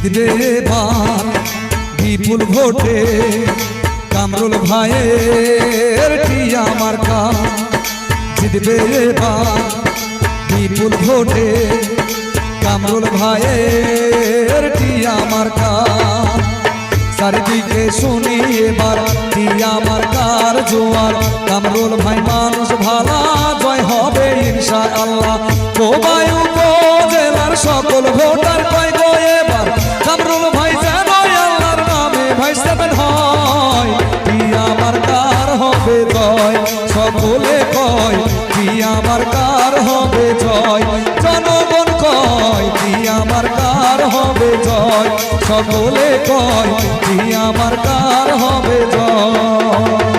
জিতবে এবার বিপুল ভোটে কামরুল ভাইয়ের টিয়া মার্কা। জিতবে এবার বিপুল ভোটে কামরুল ভাইয়ের টিয়া মার্কা। চারিদিকে শুনি এবার টিয়া মার্কার জোয়ার। কামরুল ভাই মানুষ ভালা, জয় হবে ইনশাআল্লাহ। কোবাই উপজেলার সকল ভোটার কয় গো এবার কামরুল ভাই যেন আল্লাহর নামে ভাই সেভেন হয়। টিয়া মার্কার হবে জয়, সকলে কয় টিয়া মার্কার হবে জয়। জনগণ কয় টিয়া মার্কার হবে জয়, সকলে কয় টিয়া মার্কার হবে জয়।